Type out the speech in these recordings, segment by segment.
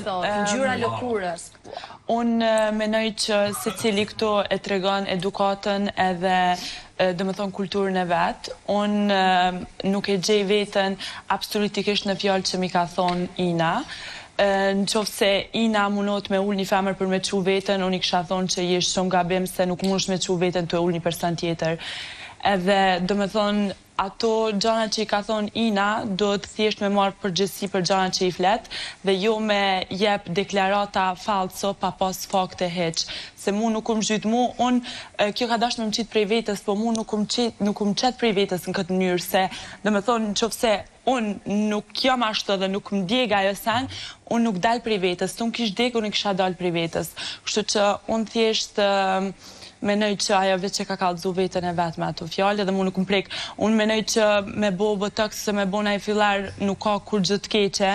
ngjyra lëkurës. Unë menoj që secili këtu e tregon edukatën edhe dhe më thonë kulturën e vetë. Unë nuk e gjej vetën absolutikisht në fjallë që mi ka thonë Ina. Në qofë se Ina mundot me ullë një femër për me qu vetën, unë i kësha thonë që jesh shumë gabim se nuk mundesh me qu vetën të ullë një person tjetër. Edhe dhe më thonë, ato gjana që i ka thonë Ina, do të thjesht me marë përgjësi për gjana që i flet, dhe jo me jep deklarata falso pa pas fakte heq. Se mu nuk më gjytë mu, kjo ka dash me më qitë prej vetës, po mu nuk më qetë prej vetës në këtë mënyrë, se dhe më thonë, në qofë se unë nuk jam ashtu dhe nuk më djega ajo sen, unë nuk dal prej vetës, të unë kish dek, unë i kisha dal prej vetës. Kështu që unë thjesht menoj që ajo veç që ka kallëzu vetën e vetë me ato fjallë, dhe mu nuk më prek. Unë menoj që me bo botox se me bo na i fillar nuk ka kur gjë të keqe.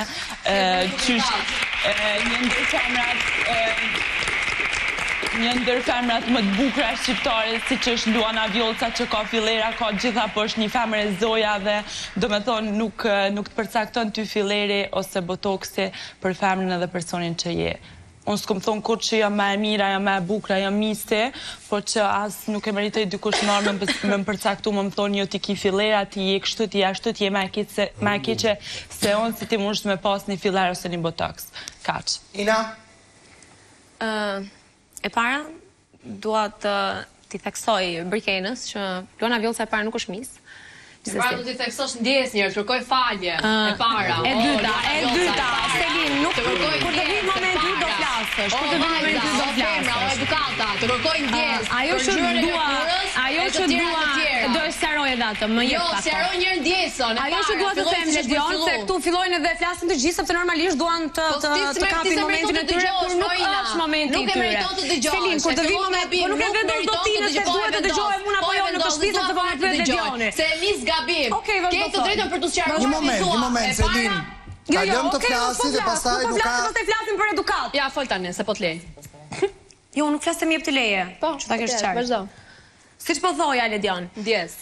Një ndër femrat më të bukura shqiptare, si që është Luana Vjollca, që ka fillera, ka gjitha, po është një femër e zoja dhe do me thonë nuk të përcakton ty filleri ose botoksi për femrën edhe personin që je. Unë s'kom thonë kur që jam me e mira, jam me e bukra, jam miste, po që asë nuk e meritoj dikush nërë me më përcaktu, më thonë jo t'i ki filera, t'i je kështu, t'i ashtu, t'i je me e keqe se unë si ti mund me pas një filer ose një botox. Kaq. Ina? E para, dua t'i theksoj Brikenës që Luana Vjollca e para nuk është mis. E para du t'i theksosh ndjes njërë, të kërkoj falje. E para. E dyta, Selin, nuk kur të vi momenti do flasësh. Kur të vi momenti do flasësh. O edukata, të kërkoj ndjes. Ajo që dua, do e sjaroj edhe atë, më jep Jo, sjaroj njërë ndjesën. Ajo që dua të them Ledion, se këtu fillojnë edhe flasin të gjithë, sepse normalisht duan të kapin momentin e tyre, kur nuk është momenti i tyre. Nuk e meriton të dëgjohesh. Selin, kur të vi momenti, po nuk e vendon do ti nëse duhet të dëgjohem unë apo jo në këtë shtëpi, sepse po më pyet Ledioni. Se nis gabim. Ke të drejtën për të sqaruar. Një moment, Selin. Kalëm të flasit dhe pastaj nuk ka... Pastaj flasim për edukat. Ja, fol tani, se po të lej. Jo, nuk flas se më jep të leje. Po, që ta kesh qartë. Vazhdo. Siç po thoja Ledion. Ndjes.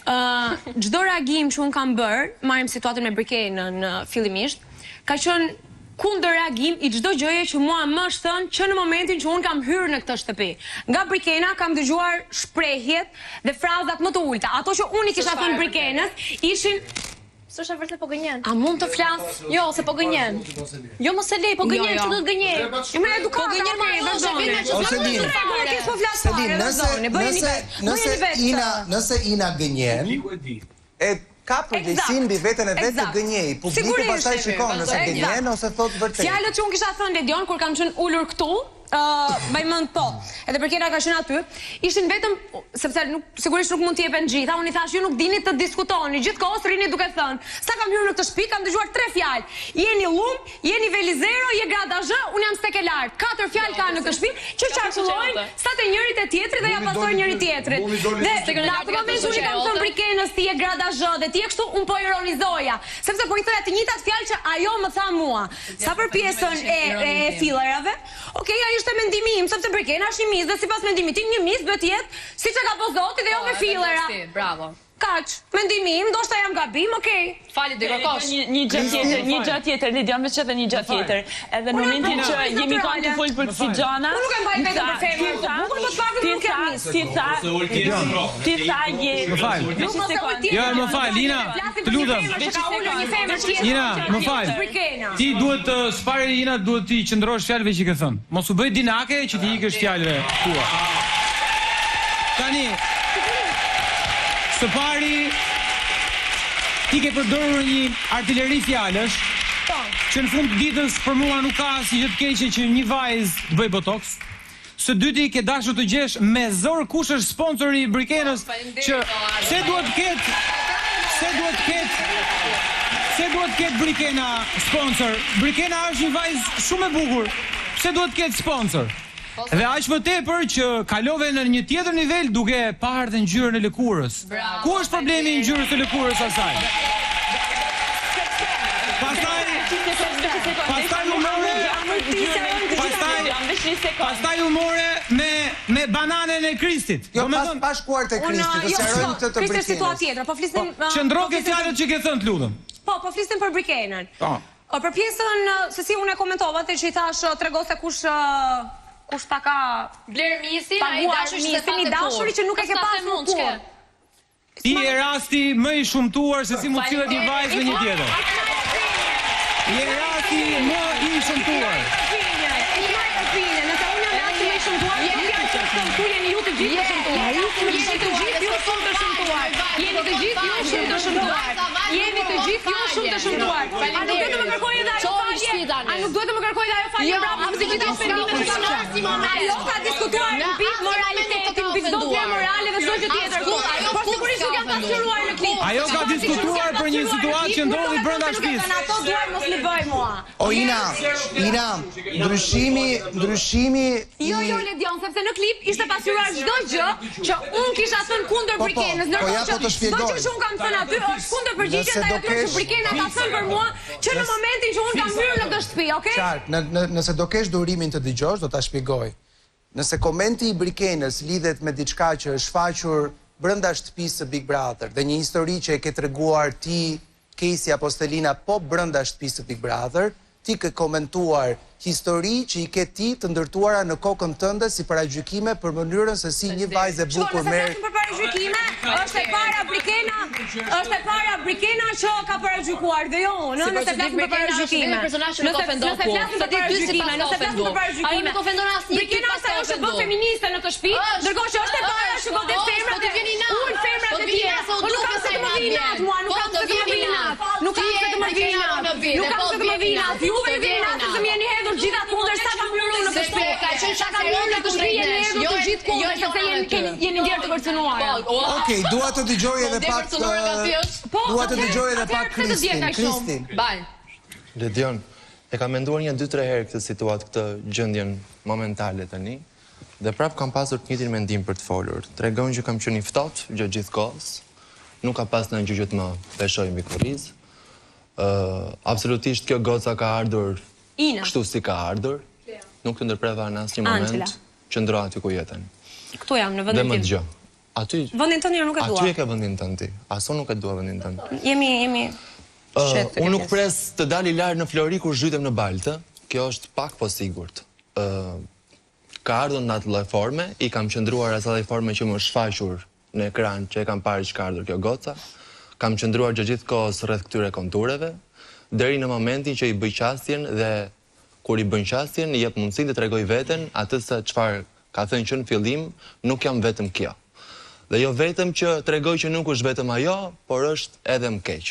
Çdo reagim që un kam bër, marrim situatën me Brikenën fillimisht, ka qenë kundër reagim i çdo gjëje që mua më është thënë që në momentin që un kam hyrë në këtë shtëpi. Nga Brikena kam dëgjuar shprehjet dhe frazat më të ulta. Ato që unë i kisha thënë Brikenës ishin S'është e vërtet po gënjen. A mund të flas? Jo, se po gënjen. Jo, mos e lej, po gënjen, çu do të gënjej? Jo, më edukata. Po gënjen më nëse Ina gënjen, e ka përgjegjësinë mbi veten e vet të gënjej. Publiku pastaj shikon nëse gënjen ose thot vërtet. Fjalët që unë kisha thënë Ledion kur kam qenë ulur këtu, bajmënd po, edhe Brikena ka qenë aty, ishin vetëm, sepse sigurisht nuk mund t'i jepen gjitha, unë i thash ju nuk dini të diskutoni, gjithkohës rini duke thënë, sa kam hyrë në këtë shtëpi, kam dëgjuar 3 fjalë, jeni lum, jeni velizero, je grada zhë, unë jam steke lart, 4 fjalë ka në këtë shtëpi, që qarkullojnë sa të njërit e tjetrit dhe ja pasojnë njëri tjetrit. Dhe në atë moment që unë kam thënë Brikenës ti je grada zhë dhe ti je kështu, unë po ironizoja, sepse po i thoja të njëjtat fjalë që ajo më tha mua. Sa për pjesën e fillerave, okej, ishte mendimi im, sepse Brikena është një mis dhe sipas mendimit tim një mis duhet të jetë siç e ka po Zoti dhe jo me fillera. Bravo. Kaq, mendimi im, ndoshta jam gabim, okej. Fali do kërkosh. Një gjë tjetër, Ledion veç edhe një gjë tjetër. Edhe në momentin që jemi kanë të fol për kësi gjana. Unë nuk e mbaj vetëm për femër. Bukur po të paktën nuk jam mis. Ti tha je. Më fal. Jo, më fal, Ina. Të lutem. Ina, më fal. Ti duhet të spare Ina, duhet ti qëndrosh fjalëve që ke thënë. Mos u bëj dinake që ti ikësh fjalëve tua. Tani së pari, ti ke përdorur një artilleri fjalësh, që në fund të ditës për mua nuk ka asnjë gjë të keqe që një vajzë bëj botox. Së dyti ke dashur të gjesh me zor kush është sponsori i Brikenës, që se duhet ketë Brikena sponsor. Brikena është një vajzë shumë e bukur. Pse duhet ketë sponsor? Dhe aq më tepër që kalove në një tjetër nivel duke parë dhe ngjyrën e lëkurës. Ku është problemi i ngjyrës së lëkurës asaj? Pastaj humore me bananën e Kristit. Jo, pa shkuar te Kristi, do sqarojmë këtë të Brikenës. Kristi situatë tjetër, po flisnim Qëndro ke fjalët që ke thënë, lutem. Po flisnim për Brikenën. Për pjesën se si unë e komentova te që i thash trego se kush ta ka Bler Misin, ai dashuri që nuk e ke pasur kur. Ti e rasti më i shumtuar se si mund cilët një vajzë me një tjetër. Je rasti më i shumtuar. Jeni ju të gjithë shumtuar. Jeni të gjithë ju shumë të shumtuar. A nuk duhet të më kërkoj edhe ajo falje? A nuk duhet të më kërkoj edhe ajo falje? Bravo, si që të shpendime të shumë. Ajo ka diskutuar në pikë moralitetin, pikë do të morale dhe çdo gjë tjetër. Por sigurisht nuk janë pasqyruar në klip. Ajo ka diskutuar për një situatë që ndodhi brenda shtëpisë. Ato duhet mos më bëj mua. O Ina, ndryshimi Jo, Ledion, sepse në klip ishte pasqyruar çdo gjë që unë kisha thënë kundër Brikenës, ndërkohë që çdo gjë që unë kam thënë aty është kundër përgjigjes ndaj atyre që Brikena ka thënë për mua që në momentin që unë kam hyrë në këtë shtëpi, okay? Qartë, nëse do kesh durimin të dëgjosh, do ta shpjegoj. Nëse komenti i Brikenës lidhet me diçka që është shfaqur brenda shtëpisë së Big Brother dhe një histori që e ke treguar ti, Casey apo Stelina, po brenda shtëpisë së Big Brother, ti ke komentuar histori që i ke ti të ndërtuara në kokën tënde si paragjykime për mënyrën se si një vajzë e bukur merr. Nëse flasim për paragjykime, është e para Brikena që ka paragjykuar dhe jo unë, nëse flasim për paragjykime. Nëse flasim për paragjykime, ajo nuk ofendon asnjë. Brikena është ajo që bë feministe në këtë shtëpi, ndërkohë që është e para që godet femrat e unë femrat e tjera. Po nuk kam se të më vinë natë mua, nuk kam se të më vinë natë. Nuk kam se të më vinë natë. Nuk kam se të më vinë natë. Juve i vinë natë se më jeni hedhur gjitha kundër sa kam hyrë në këtë shtëpi. Sa kam hyrë në këtë shtëpi jeni hedhur të gjithë kundër sepse jeni ndjerë të kërcënuar. Okej, dua të dëgjoj edhe pak. Dua të dëgjoj edhe pak Kristin. Baj. Ledion, e kam menduar 2-3 herë këtë situatë, këtë gjendjen momentale tani, dhe prap kam pasur të njëjtin mendim për të folur. Tregon që kam qenë i ftohtë gjatë gjithë kohës, nuk ka pas ndonjë gjë që të më peshoj mbi kurriz. Absolutisht kjo goca ka ardhur kështu si ka ardhur. Nuk të ndërpreva në asnjë moment, qëndro aty ku jetën. Këtu jam në vendin tim. Dhe më dëgjoj. Aty. Vendin tënd nuk e dua. Aty e ke vendin tënd ti. Aso nuk e dua vendin tënd. Jemi Unë nuk pres të dali larë në Flori kur zhytem në Baltë. Kjo është pak po sigurt. Ka ardhur në atë lloj forme, i kam qëndruar asaj lloj forme që më shfaqur në ekran që e kam parë që ka ardhur kjo goca. Kam qëndruar gjatë gjithë kohës rreth këtyre kontureve, deri në momentin që i bëj qasjen dhe kur i bën qasjen, i jep mundësinë të tregoj veten atë se çfarë ka thënë që në fillim, nuk jam vetëm kjo. Dhe jo vetëm që tregoj që nuk është vetëm ajo, por është edhe më keq.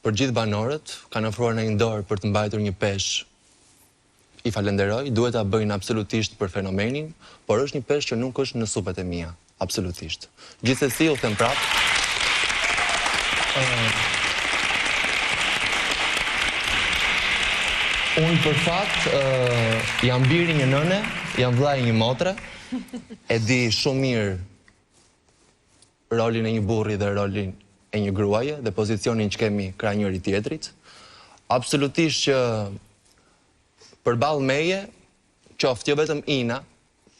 Për gjithë banorët, kanë ofruar në një dorë për të mbajtur një peshë, i falenderoj, duhet ta bëjnë absolutisht për fenomenin, por është një peshë që nuk është në supet e mia, absolutisht. Gjithsesi u them prap. Unë për fakt jam biri një nëne, jam vllai një motre, e di shumë mirë rolin e një burri dhe rolin e një gruaje dhe pozicionin që kemi krah njëri tjetrit. Absolutisht që përballë meje, qoftë jo vetëm Ina,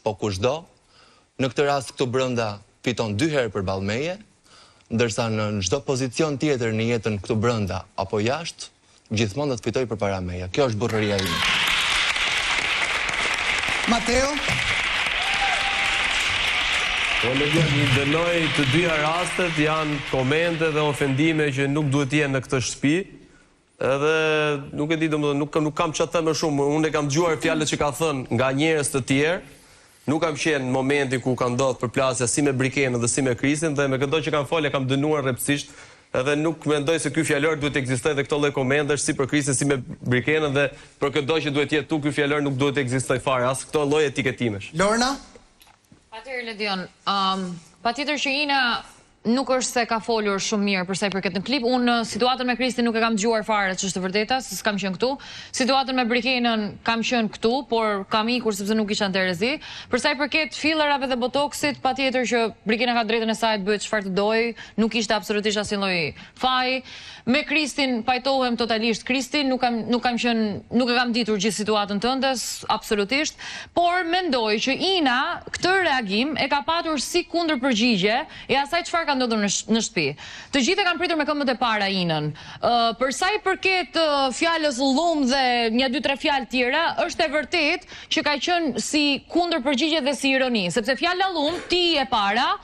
po kushdo, në këtë rast këtu brenda fiton 2 herë përballë meje, ndërsa në çdo pozicion tjetër në jetën këtu brenda apo jashtë, gjithmonë do të fitoj përpara meje. Kjo është burrëria ime. Mateo? Po në dënoj të dyja rastet janë komente dhe ofendime që nuk duhet jenë në këtë shtëpi. Edhe nuk e di, nuk kam që të thëmë shumë. Unë e kam dëgjuar fjalët që ka thënë nga njerëz të tjerë. Nuk kam qenë në momentin ku ka ndodhur përplasja si me Brikenën dhe si me Kristin, dhe me këto që kam folë kam dënuar rrepsisht. Edhe nuk mendoj se ky fjalor duhet të ekzistojë dhe këto lloj komentesh si për Kristin si me Brikenën, dhe për këto që duhet jetë tu ky fjalor nuk duhet të ekzistojë fare as këto lloj etiketimesh. Lorna? Patjetër Ledion, patjetër që Ina nuk është se ka folur shumë mirë për sa i përket në klip. Unë situatën me Kristin nuk e kam dëgjuar fare, ç'është e vërteta, se s'kam qenë këtu. Situatën me Brikenën kam qenë këtu, por kam ikur sepse nuk isha në Terezi. Për sa i përket fillerave dhe botoksit, patjetër që Brikena ka drejtën e saj të bëjë çfarë të dojë, nuk ishte absolutisht asnjë lloj faji. Me Kristin pajtohem totalisht Kristin, nuk e kam ditur gjithë situatën tënde, absolutisht, por mendoj që Ina këtë reagim e ka patur si kundërpërgjigje e asaj çfarë ka ka ndodhur në shtëpi. Të gjithë kanë pritur me këmbët e para Inën. Për sa i përket fjalës lum dhe 1-2-3 fjalë tjera, është e vërtet që ka qenë si kundër përgjigje dhe si ironi, sepse fjala lum ti e para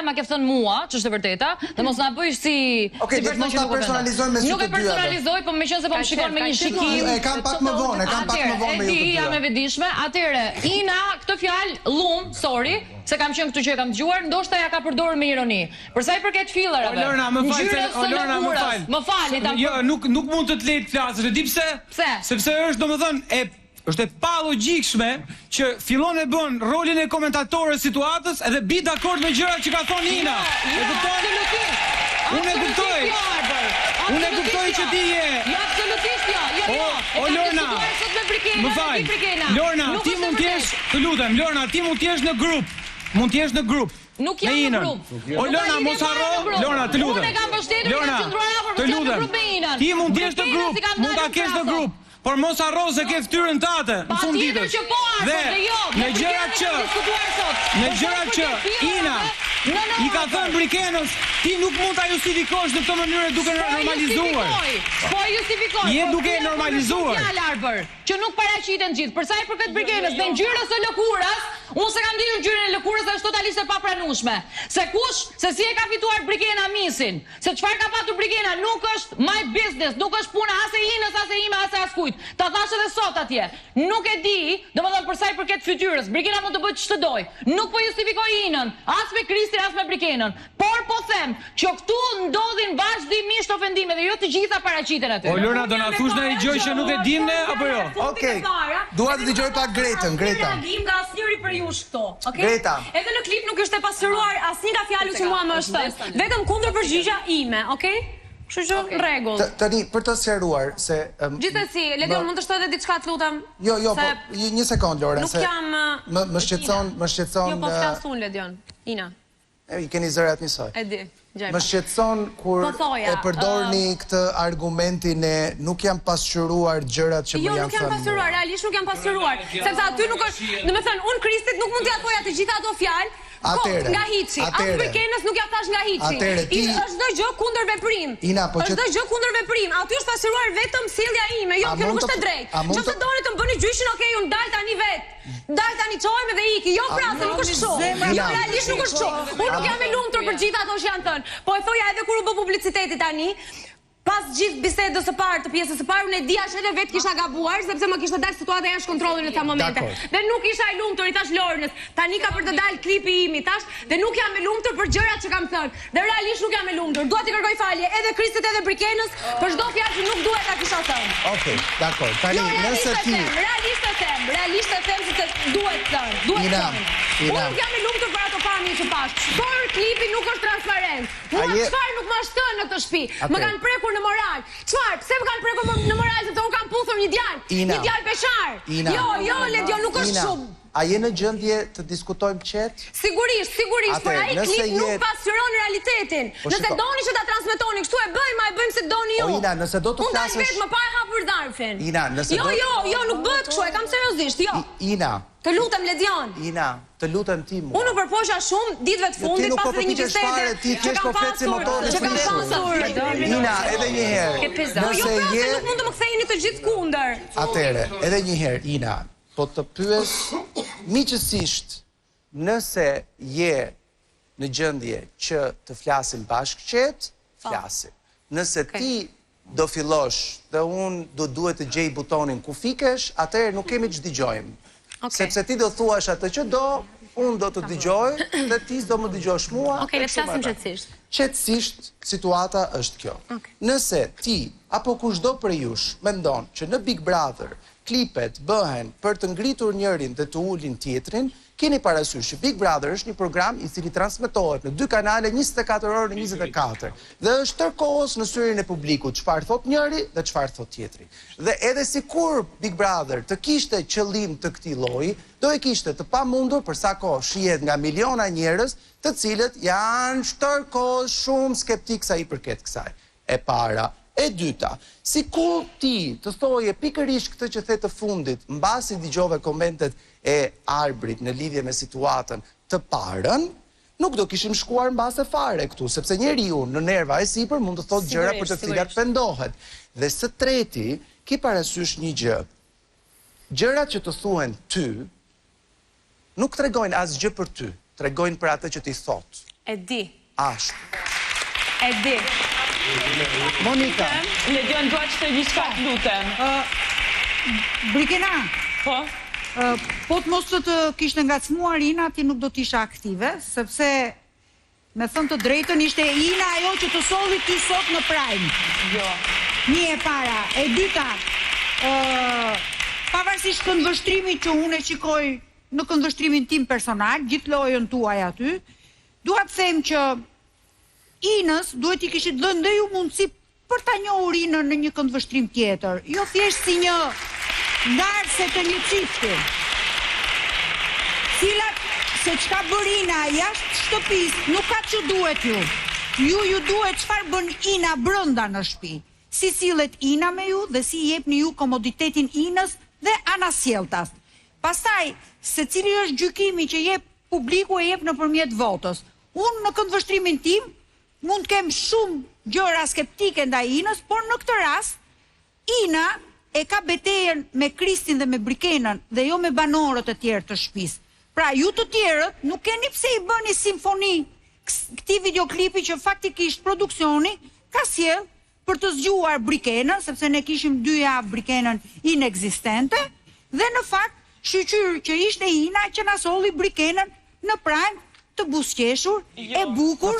ma ke thënë mua, që është e vërteta, dhe mos na bëj si persona që nuk personalizojmë me nuk e personalizoj, po meqense po më shikon me një shikim. E kam pak më vonë, E di, jam e vetëdijshme. Atëre, Ina, këtë fjalë llum, sorry, se kam qenë këtu që e kam dëgjuar, ndoshta ja ka përdorur me ironi. Për sa i përket fillerave. Lorna, më fal. Jo, nuk mund të të lejt flasësh, e di pse? Pse? Sepse është e pa logjikshme që fillon e bën rolin e komentatorës situatës edhe bi dakord me gjërat që ka thonë Ina. Unë e kuptoj që ti je. Jo, absolutisht jo. O Lorna, më fal. Lorna, ti mund të jesh, të lutem, Lorna, ti mund të jesh në grup. Nuk jam në grup. O Lorna, mos harro, Lorna, të lutem. Unë e kam mbështetur në qendruar afër, të lutem. Ti mund të jesh në grup, mund ta kesh në grup. Por mos harro se ke fytyrën tate në fund ditës. Dhe në gjërat që Ina i ka thënë Brikenës, ti nuk mund ta justifikosh në këtë mënyrë duke normalizuar. Po justifikoj. Je duke normalizuar. Që nuk paraqiten gjithë. Për sa i përket Brikenës dhe ngjyrës së lëkurës, unë se kam nditur ngjyrën e lëkurës dhe është totalisht e papranueshme. Se si e ka fituar Brikena misin, se çfarë ka patur Brikena nuk është my business, nuk është puna as e Inës, as e ime, as e askujt. Ta thash edhe sot atje. Nuk e di, domethënë për sa i përket fytyrës, Brikena mund të bëjë ç'të doj. Nuk po justifikoj Inën, as me Kristin, as me Brikenën. Por po them që këtu ndodhin vazhdimisht ofendime dhe jo të gjitha paraqiten aty. O Lorna, do na thush ndonjë gjë që nuk e dimë ne apo jo? Okej. Dua të dëgjoj pak Gretën, Greta. Reagim nga asnjëri për ju këto, okay? Greta. Edhe në klip nuk është e pasuruar asnjë nga fjalët që mua më është thënë. Vetëm kundër përgjigja ime, okay? Kështu që në rregull. Tani për të sqaruar se gjithsesi, Ledion mund të shtoj edhe diçka të lutem. Jo, po një sekond Lora, se më shqetëson. Jo, po flas unë Ledion. Ina. I keni zërat njësoj. E di. Më shqetëson kur e përdorni këtë argumentin e nuk jam pasqyruar gjërat që më janë thënë. Jo, nuk jam pasqyruar, realisht nuk jam pasqyruar, sepse aty nuk është, domethënë unë Kristit nuk mund t'ia thoja të gjitha ato fjalë. Nga hiçi. As Brikenës nuk ja thash nga hiçi. Është çdo gjë kundër veprim. Është çdo gjë kundër veprim. Aty është pasqyruar vetëm sjellja ime. Jo, kjo nuk është e drejtë. Nëse doni të më bëni gjyshin, okay, unë dal tani vet. Dal tani çojmë dhe iki. Jo, frasë, nuk është kështu. Jo, realisht nuk është kështu. Unë nuk jam e lumtur për gjithë ato që janë thënë. Po e thoja edhe kur u bë publiciteti tani. Pas gjithë bisedës së parë, të pjesës së parë, unë e dija që edhe vetë kisha gabuar, sepse më kishte dalë situata jashtë kontrollit në ta momente. Dhe nuk isha e lumtur, i thash Lornës, tani ka për të dalë klipi im, i thash, dhe nuk jam e lumtur për gjërat që kam thënë. Dhe realisht nuk jam e lumtur. Dua t'i kërkoj falje edhe Kristit edhe Brikenës për çdo fjalë që nuk duhet ta kisha thënë. Okej, dakor. Tani nëse ti realisht e them se duhet thënë. Unë nuk jam e lumtur për ato pamje që pash. Por klipi nuk është transparent. Mua çfarë nuk më është thënë në këtë shtëpi? Më kanë prekur në moral. Çfarë? Pse më kanë prekur në moral sepse unë kam puthur një djalë peshar. Jo, Ledion, nuk është shumë. A je në gjendje të diskutojmë qetë? Sigurisht, por ai klip nuk pasqyron realitetin. Nëse doni që ta transmetoni kështu e bëjmë se doni ju. Ina, nëse do të flasësh. Unë vetë më pa hapur dharfin. Ina, nëse do. Jo, nuk bëhet kështu, e kam seriozisht, jo. Ina. Të lutem Ledion. Ina, të lutem ti mua. Unë përpoqja shumë ditëve të fundit pas një bisede që kam pasur. Ina, edhe një herë. Nëse je nuk mund të më ktheheni të gjithë kundër. Atëre, edhe një herë, Ina, po të pyes miqësisht, nëse je në gjendje që të flasim bashkë qetë, flasim. Nëse ti do fillosh dhe unë do duhet të gjej butonin ku fikesh, atëre nuk kemi që dëgjojmë. Sepse ti do thuash atë që do, unë do të dëgjoj dhe ti do më dëgjosh mua. Okej, le të flasim qetësisht. Qetësisht, situata është kjo. Nëse ti apo kushdo prej jush mendon që në Big Brother klipet bëhen për të ngritur njërin dhe të ulin tjetrin, keni parasysh që Big Brother është një program i cili transmetohet në 2 kanale 24 orë në 24 dhe është tërkohës në syrin e publikut çfarë thot njëri dhe çfarë thot tjetri. Dhe edhe sikur Big Brother të kishte qëllim të këtij lloji, do e kishte të pamundur për sa kohë shihet nga miliona njerëz, të cilët janë tërkohës shumë skeptik sa i përket kësaj. E para. E dyta, si kur ti të thoje pikërisht këtë që the të fundit, mbasi dëgjove komentet e Arbrit në lidhje me situatën të parën, nuk do kishim shkuar mbase fare këtu, sepse njeriu në nerva e sipër mund të thotë gjëra për të cilat pendohet. Dhe së treti, ki parasysh një gjë. Gjërat që të thuhen ty nuk tregojnë asgjë për ty, tregojnë për atë që ti thot. E di. Ashtu. E di. Monika. Ledion, dua që të diçka, lutem. Brikena. Po? Po të mos të kishte ngacmuar Ina, ti nuk do t'isha aktive, sepse me thënë të drejtën ishte Ina ajo që të solli ty sot në Prime. Jo. Një e para. E dyta, pavarësisht këndvështrimit që unë e shikoj në këndvështrimin tim personal, gjithë lojën tuaj aty, dua të them që Inës duhet i kishit dhënë dhe ju mundësi për ta njohur Inën në një këndvështrim tjetër, jo thjesht si një ndarëse të një çifti. Cilat se çka bën Ina jashtë shtëpisë nuk ka që duhet ju. Ju duhet çfarë bën Ina brenda në shtëpi. Si sillet Ina me ju dhe si i jepni ju komoditetin Inës dhe anasjelltas. Pastaj, secili është gjykimi që jep publiku e jep nëpërmjet votës. Unë në këndvështrimin tim mund të kem shumë gjëra skeptike ndaj Inës, por në këtë rast Ina e ka betejën me Kristin dhe me Brikenën dhe jo me banorët e tjerë të shtëpisë. Pra, ju të tjerët nuk keni pse i bëni simfoni këtij videoklipi që faktikisht produksioni ka sjell për të zgjuar Brikenën, sepse ne kishim 2 javë Brikenën inekzistente, dhe në fakt shqyqyr që ishte Ina që na solli Brikenën në Prime të busqeshur, e bukur,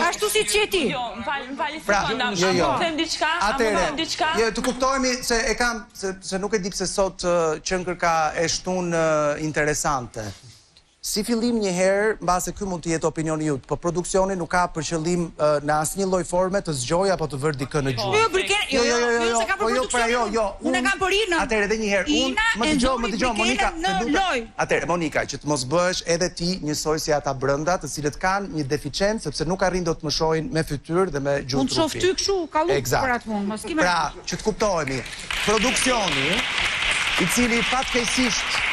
ashtu si që ti. Jo, më fali Pra, sekonda, jo. më them diçka, Jo, të kuptojmë se e kam, se nuk e di pse sot qëngër ka e shtun interesante. Si fillim një herë, mbase ky mund të jetë opinioni jut, po produksioni nuk ka për qëllim në asnjë lloj forme të zgjojë apo të vërë dikë në gjuhë. Jo, se ka për produksionin. Unë kam për Inën. Atëherë edhe një herë, unë më dëgjoj Monika, atëherë Monika, që të mos bëhesh edhe ti njësoj si ata brenda, të cilët kanë një deficiencë sepse nuk arrin dot të më shohin me fytyrë dhe me gjuhë trupi. Mund të shoh ty kështu, ka luk për atë mund, mos kimë. Pra, që të kuptohemi, produksioni i cili fatkeqësisht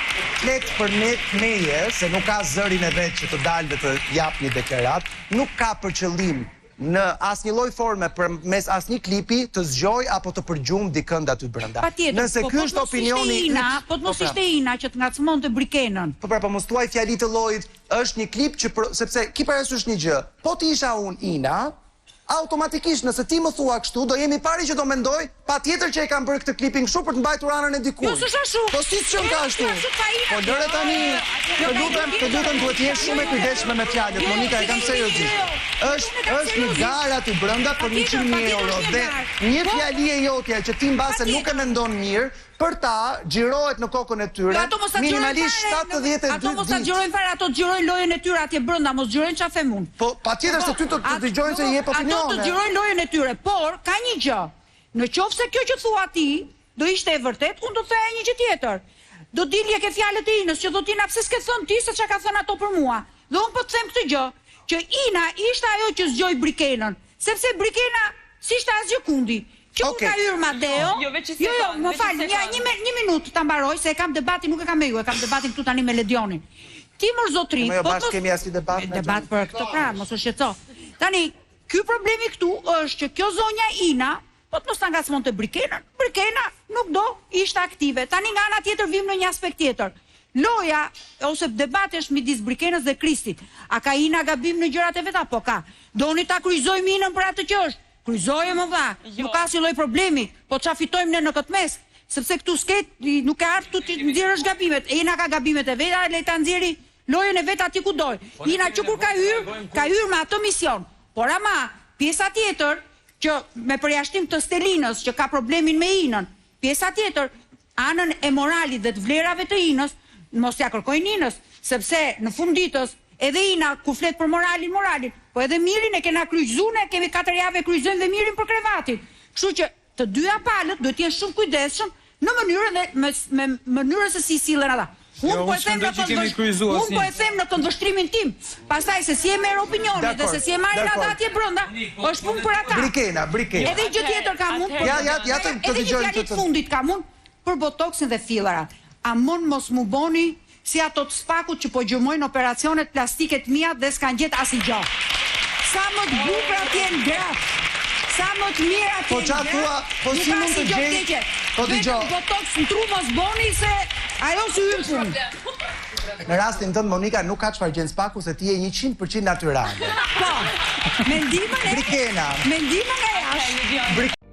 flet për neje, se nuk ka zërin e vetë që të dalë dhe të jap një deklarat, nuk ka për qëllim në asnjë lloj forme përmes asnjë klipi të zgjoj apo të përgjum dikënd aty brenda. Nëse ky është opinioni, po të mos ishte Ina që të ngacmonte Brikenën. Po pra, po mos thuaj fjali të llojit, është një klip që sepse ki parasysh një gjë, po ti isha unë Ina, automatikisht nëse ti më thua kështu, do jemi pari që do mendoj, patjetër që e kam bërë këtë klipin kështu për të mbajtur anën e dikujt. Jo, s'është ashtu. Po si s'qen ka ashtu? Po lëre tani, të lutem duhet të jesh shumë e kujdesshme me fjalët, Monika, e kam seriozisht. Është një gara aty brenda për 100.000 euro dhe një fjali e jotja që ti mbase nuk e mendon mirë, për ta xhirohet në kokën e tyre, minimalisht 72 ditë. Ato mos ta xhirojnë fare, ato xhirojnë lojën e tyre atje brenda, mos xhirojnë çfarë them unë. Po patjetër se ty të dëgjojnë se i jep opinione. Ato të xhirojnë lojën e tyre, por ka një gjë. Në qoftë se kjo që thua ti do ishte e vërtet, unë do thoya një gjë tjetër. Do dilje ke fjalët e Inës që do Ina pse s'ke thënë ti se çka ka thënë ato për mua. Dhe unë po të them këtë gjë, që Ina ishte ajo që zgjoi Brikenën, sepse Brikena s'ishte asgjë kundi. Që ka hyrë Mateo. Jo, më fal, një minutë ta mbaroj se e kam debatin, nuk e kam me ju, e kam debatin këtu tani me Ledionin. Ti mërzotri, po bashkë kemi asnjë debat. Debat për këtë pra, mos u shqetëso. Tani, ky problemi këtu është që kjo zonja Ina, po të mos ta ngacmonte Brikenën. Brikena nuk do ishte aktive. Tani nga ana tjetër vim në një aspekt tjetër. Loja ose debati është midis Brikenës dhe Kristit. A ka Ina gabim në gjërat e veta? Po ka. Doni ta kryqëzojmë Inën për atë që është? Kryqëzoje më vlla, nuk ka asnjë lloj problemi, po çfarë fitojmë ne në këtë mes? Sepse këtu nuk ka ardhur të nxjerrësh gabimet. Ina ka gabimet e veta, le ta nxjerrë lojën e vet aty ku doj. Ina që kur ka hyrë me atë mision. Por ama, pjesa tjetër që me përjashtim të Stelinës që ka problemin me Inën, pjesa tjetër, anën e moralit dhe të vlerave të Inës, mos ja kërkojnë Inës, sepse në fund ditës edhe Ina ku flet për moralin, po edhe mirin e kena kryqëzuar, kemi 4 javë kryqëzojmë dhe mirin për krevatin. Kështu që të dyja palët duhet të jenë shumë kujdesshëm në mënyrën dhe me mënyrën se si sillen ata. Unë po e them në këndvështrimin tim. Pastaj se si e merr opinionin dhe se si e marrin ata atje brenda, është punë për ata. Brikena. Edhe gjë tjetër kam unë. Ja të dëgjojmë të fundit kam unë për botoksin dhe fillarat. Amon mos mu boni si ato të spakut që po gjërmojnë operacionet plastike të mia dhe s'kan gjetë asnjë. Sa më të bukura të jenë gratë, sa më të mira të jenë gratë, po si mund të gjej? Po dëgjoj. Botox në tru mos boni se ajo si hyn punë. Në rastin tënd Monika nuk ka çfarë gjën spaku se ti je 100% natyrale. Po. Mendimën e Brikena. Mendimën e jashtë.